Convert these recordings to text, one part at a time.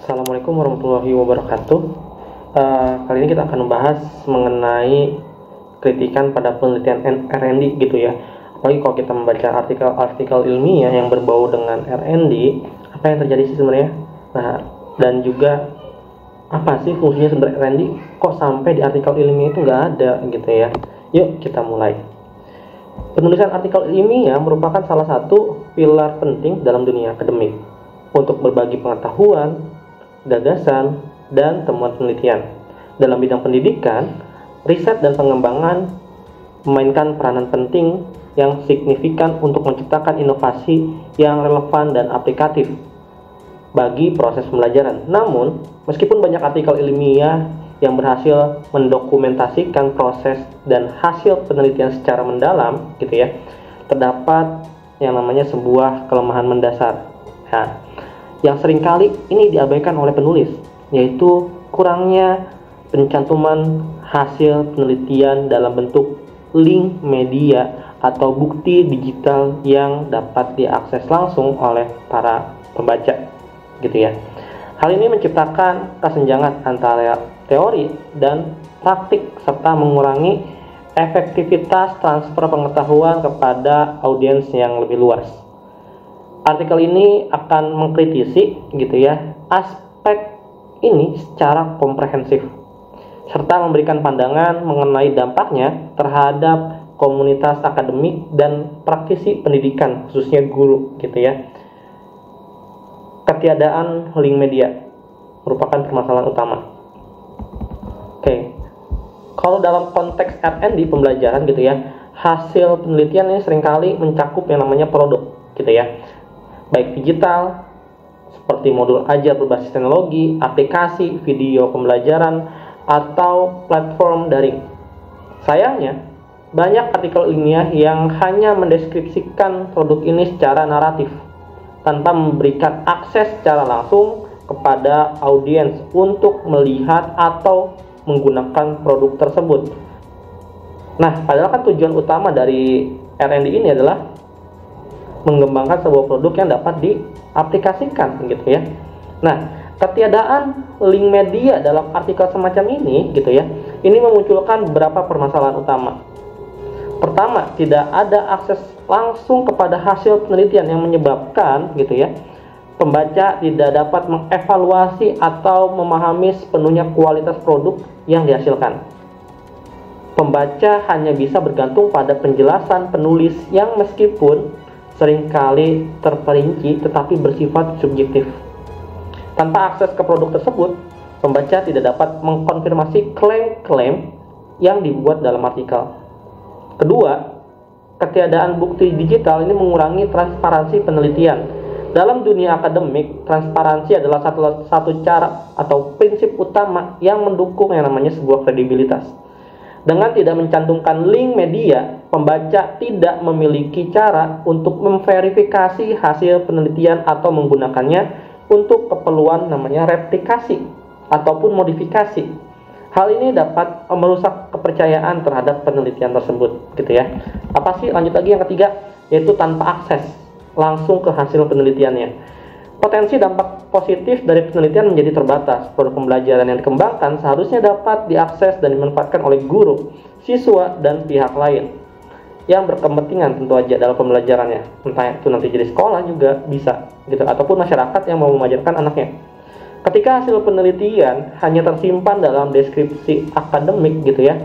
Assalamualaikum warahmatullahi wabarakatuh. Kali ini kita akan membahas mengenai kritikan pada penelitian R&D gitu ya. Apalagi kalau kita membaca artikel-artikel ilmiah yang berbau dengan R&D, apa yang terjadi sih sebenarnya? Nah, dan juga apa sih fungsinya sebenarnya R&D? Kok sampai di artikel ilmiah itu nggak ada gitu ya? Yuk kita mulai. Penulisan artikel ilmiah merupakan salah satu pilar penting dalam dunia akademik untuk berbagi pengetahuan, gagasan, dan temuan penelitian. Dalam bidang pendidikan, riset dan pengembangan memainkan peranan penting yang signifikan untuk menciptakan inovasi yang relevan dan aplikatif bagi proses pembelajaran. Namun, meskipun banyak artikel ilmiah yang berhasil mendokumentasikan proses dan hasil penelitian secara mendalam, gitu ya, terdapat yang namanya sebuah kelemahan mendasar. Nah, yang seringkali ini diabaikan oleh penulis, yaitu kurangnya pencantuman hasil penelitian dalam bentuk link media atau bukti digital yang dapat diakses langsung oleh para pembaca, gitu ya. Hal ini menciptakan kesenjangan antara teori dan praktik serta mengurangi efektivitas transfer pengetahuan kepada audiens yang lebih luas. Artikel ini akan mengkritisi gitu ya aspek ini secara komprehensif serta memberikan pandangan mengenai dampaknya terhadap komunitas akademik dan praktisi pendidikan, khususnya guru gitu ya. Ketiadaan link media merupakan permasalahan utama. Oke. Kalau dalam konteks R&D pembelajaran gitu ya, hasil penelitian ini seringkali mencakup yang namanya produk gitu ya. Baik digital, seperti modul ajar berbasis teknologi, aplikasi, video pembelajaran, atau platform daring. Sayangnya, banyak artikel ilmiah yang hanya mendeskripsikan produk ini secara naratif, tanpa memberikan akses secara langsung kepada audiens untuk melihat atau menggunakan produk tersebut. Nah, padahal kan tujuan utama dari R&D ini adalah mengembangkan sebuah produk yang dapat diaplikasikan gitu ya. Nah, ketiadaan link media dalam artikel semacam ini gitu ya, ini memunculkan beberapa permasalahan utama. Pertama, tidak ada akses langsung kepada hasil penelitian yang menyebabkan gitu ya, pembaca tidak dapat mengevaluasi atau memahami sepenuhnya kualitas produk yang dihasilkan. Pembaca hanya bisa bergantung pada penjelasan penulis yang meskipun seringkali terperinci tetapi bersifat subjektif. Tanpa akses ke produk tersebut, pembaca tidak dapat mengkonfirmasi klaim-klaim yang dibuat dalam artikel. Kedua, ketiadaan bukti digital ini mengurangi transparansi penelitian. Dalam dunia akademik, transparansi adalah satu cara atau prinsip utama yang mendukung yang namanya sebuah kredibilitas. Dengan tidak mencantumkan link media, pembaca tidak memiliki cara untuk memverifikasi hasil penelitian atau menggunakannya untuk keperluan namanya replikasi ataupun modifikasi. Hal ini dapat merusak kepercayaan terhadap penelitian tersebut, gitu ya. Apa sih? Lanjut lagi yang ketiga, yaitu tanpa akses langsung ke hasil penelitiannya. Potensi dampak positif dari penelitian menjadi terbatas. Produk pembelajaran yang dikembangkan seharusnya dapat diakses dan dimanfaatkan oleh guru, siswa, dan pihak lain yang berkepentingan tentu aja dalam pembelajarannya. Entah itu nanti jadi sekolah juga bisa, gitu, ataupun masyarakat yang mau mengajarkan anaknya. Ketika hasil penelitian hanya tersimpan dalam deskripsi akademik, gitu ya,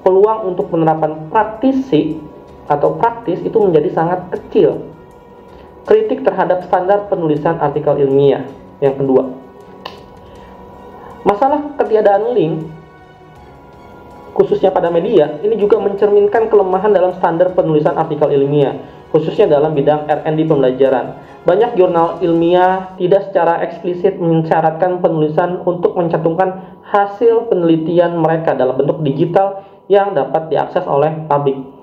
peluang untuk penerapan praktisi atau praktis itu menjadi sangat kecil. Kritik terhadap standar penulisan artikel ilmiah. Yang kedua, masalah ketiadaan link khususnya pada media ini juga mencerminkan kelemahan dalam standar penulisan artikel ilmiah, khususnya dalam bidang R&D pembelajaran. Banyak jurnal ilmiah tidak secara eksplisit mensyaratkan penulisan untuk mencantumkan hasil penelitian mereka dalam bentuk digital yang dapat diakses oleh publik.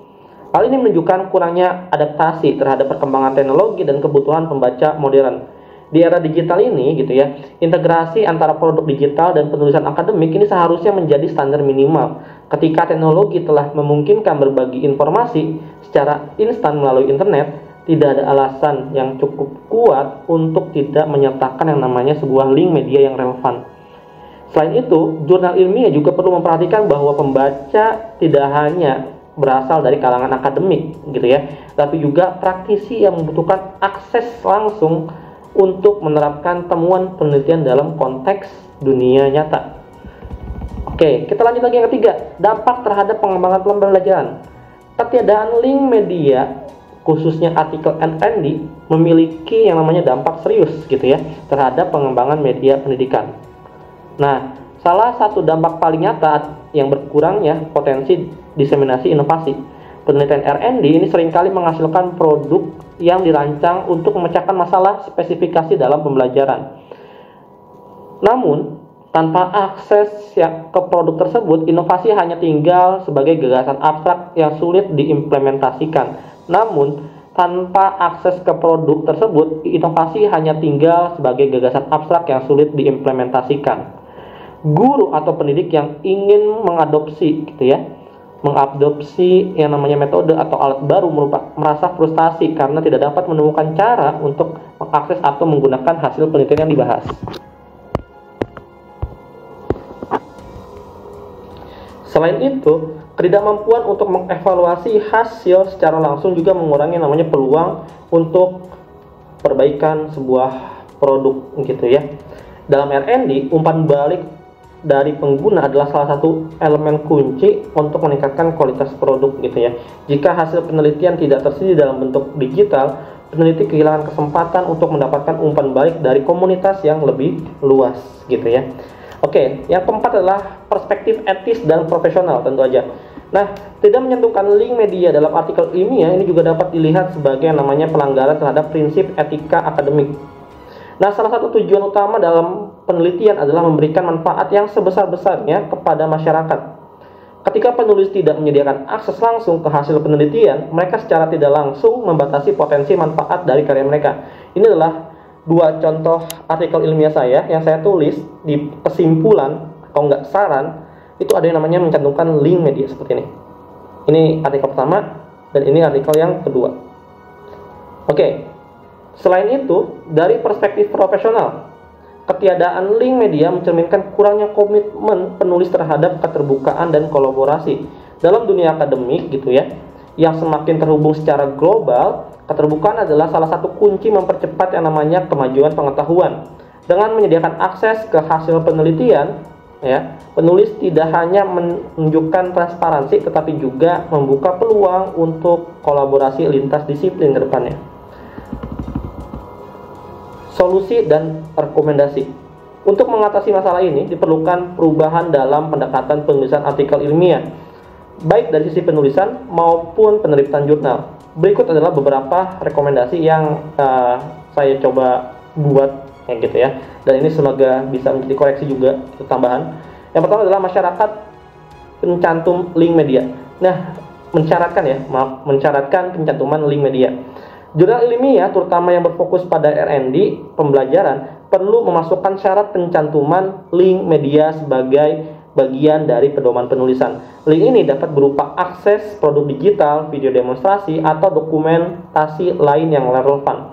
Hal ini menunjukkan kurangnya adaptasi terhadap perkembangan teknologi dan kebutuhan pembaca modern. Di era digital ini, gitu ya, integrasi antara produk digital dan penulisan akademik ini seharusnya menjadi standar minimal. Ketika teknologi telah memungkinkan berbagi informasi secara instan melalui internet, tidak ada alasan yang cukup kuat untuk tidak menyertakan yang namanya sebuah link media yang relevan. Selain itu, jurnal ilmiah juga perlu memperhatikan bahwa pembaca tidak hanya berasal dari kalangan akademik gitu ya, tapi juga praktisi yang membutuhkan akses langsung untuk menerapkan temuan penelitian dalam konteks dunia nyata. Oke, kita lanjut lagi yang ketiga, dampak terhadap pengembangan pembelajaran. Ketiadaan link media khususnya artikel NND memiliki yang namanya dampak serius gitu ya terhadap pengembangan media pendidikan. Nah, salah satu dampak paling nyata yang berkurangnya potensi diseminasi inovasi. Penelitian R&D ini seringkali menghasilkan produk yang dirancang untuk memecahkan masalah spesifikasi dalam pembelajaran. Namun, tanpa akses ke produk tersebut, inovasi hanya tinggal sebagai gagasan abstrak yang sulit diimplementasikan. Namun, tanpa akses ke produk tersebut, inovasi hanya tinggal sebagai gagasan abstrak yang sulit diimplementasikan. Guru atau pendidik yang ingin mengadopsi yang namanya metode atau alat baru merasa frustasi karena tidak dapat menemukan cara untuk mengakses atau menggunakan hasil penelitian yang dibahas. Selain itu, ketidakmampuan untuk mengevaluasi hasil secara langsung juga mengurangi namanya peluang untuk perbaikan sebuah produk gitu ya. Dalam R&D, umpan balik dari pengguna adalah salah satu elemen kunci untuk meningkatkan kualitas produk gitu ya. Jika hasil penelitian tidak tersedia dalam bentuk digital, peneliti kehilangan kesempatan untuk mendapatkan umpan balik dari komunitas yang lebih luas gitu ya. Oke, yang keempat adalah perspektif etis dan profesional tentu aja. Nah, tidak menyentuhkan link media dalam artikel ilmiah ini juga dapat dilihat sebagai yang namanya pelanggaran terhadap prinsip etika akademik. Nah, salah satu tujuan utama dalam penelitian adalah memberikan manfaat yang sebesar-besarnya kepada masyarakat. Ketika penulis tidak menyediakan akses langsung ke hasil penelitian, mereka secara tidak langsung membatasi potensi manfaat dari karya mereka. Ini adalah dua contoh artikel ilmiah saya yang saya tulis di kesimpulan atau enggak saran, itu ada yang namanya mencantumkan link media seperti ini. Ini artikel pertama dan ini artikel yang kedua. Oke, selain itu dari perspektif profesional, ketiadaan link media mencerminkan kurangnya komitmen penulis terhadap keterbukaan dan kolaborasi dalam dunia akademik gitu ya, yang semakin terhubung secara global. Keterbukaan adalah salah satu kunci mempercepat yang namanya kemajuan pengetahuan. Dengan menyediakan akses ke hasil penelitian, ya, penulis tidak hanya menunjukkan transparansi, tetapi juga membuka peluang untuk kolaborasi lintas disiplin ke depannya. Solusi dan rekomendasi. Untuk mengatasi masalah ini, diperlukan perubahan dalam pendekatan penulisan artikel ilmiah, baik dari sisi penulisan maupun penerbitan jurnal. Berikut adalah beberapa rekomendasi yang saya coba buat kayak gitu ya. Dan ini semoga bisa menjadi koreksi juga tambahan. Yang pertama adalah masyarakat pencantum link media. Nah, mencaratkan pencantuman link media. Jurnal ilmiah terutama yang berfokus pada R&D pembelajaran perlu memasukkan syarat pencantuman link media sebagai bagian dari pedoman penulisan. Link ini dapat berupa akses produk digital, video demonstrasi, atau dokumentasi lain yang relevan.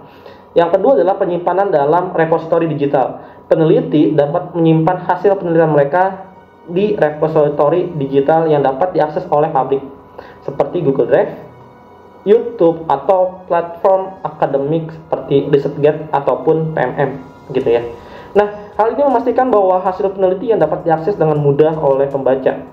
Yang kedua adalah penyimpanan dalam repositori digital. Peneliti dapat menyimpan hasil penelitian mereka di repositori digital yang dapat diakses oleh publik, seperti Google Drive, YouTube, atau platform akademik seperti ResearchGate ataupun PMM gitu ya. Nah, hal ini memastikan bahwa hasil penelitian dapat diakses dengan mudah oleh pembaca.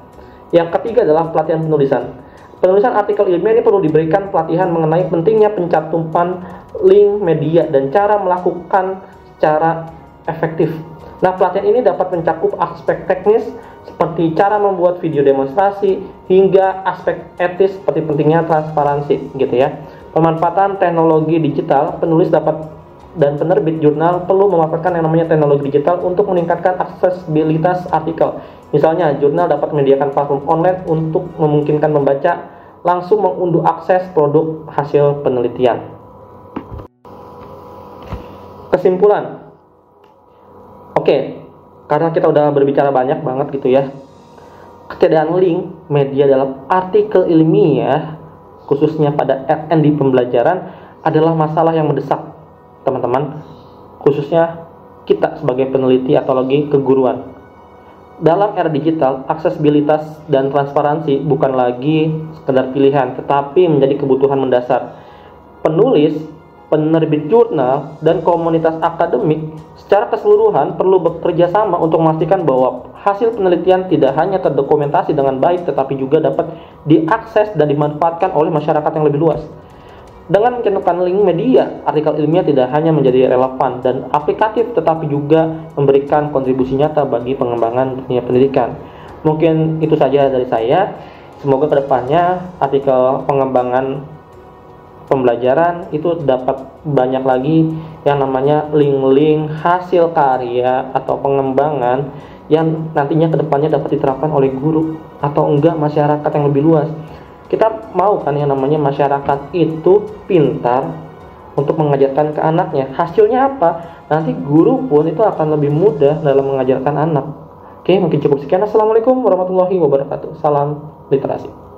Yang ketiga adalah pelatihan penulisan. Penulisan artikel ilmiah ini perlu diberikan pelatihan mengenai pentingnya pencantuman link media dan cara melakukan secara efektif. Nah, pelatihan ini dapat mencakup aspek teknis seperti cara membuat video demonstrasi hingga aspek etis seperti pentingnya transparansi gitu ya. Pemanfaatan teknologi digital, penulis dapat dan penerbit jurnal perlu memanfaatkan yang namanya teknologi digital untuk meningkatkan aksesibilitas artikel. Misalnya, jurnal dapat menyediakan platform online untuk memungkinkan membaca langsung mengunduh akses produk hasil penelitian. Kesimpulan. Oke, karena kita udah berbicara banyak banget gitu ya. Ketiadaan link media dalam artikel ilmiah khususnya pada R&D pembelajaran adalah masalah yang mendesak, teman-teman, khususnya kita sebagai peneliti atau lagi keguruan. Dalam era digital, aksesibilitas dan transparansi bukan lagi sekedar pilihan, tetapi menjadi kebutuhan mendasar. Penulis, penerbit jurnal, dan komunitas akademik secara keseluruhan perlu bekerja sama untuk memastikan bahwa hasil penelitian tidak hanya terdokumentasi dengan baik, tetapi juga dapat diakses dan dimanfaatkan oleh masyarakat yang lebih luas. Dengan mencantumkan link media, artikel ilmiah tidak hanya menjadi relevan dan aplikatif, tetapi juga memberikan kontribusi nyata bagi pengembangan dunia pendidikan. Mungkin itu saja dari saya. Semoga kedepannya artikel pengembangan pembelajaran itu dapat banyak lagi yang namanya link-link hasil karya atau pengembangan yang nantinya kedepannya dapat diterapkan oleh guru atau enggak masyarakat yang lebih luas. Kita mau kan yang namanya masyarakat itu pintar untuk mengajarkan ke anaknya. Hasilnya apa? Nanti guru pun itu akan lebih mudah dalam mengajarkan anak. Oke, mungkin cukup sekian. Assalamualaikum warahmatullahi wabarakatuh. Salam literasi.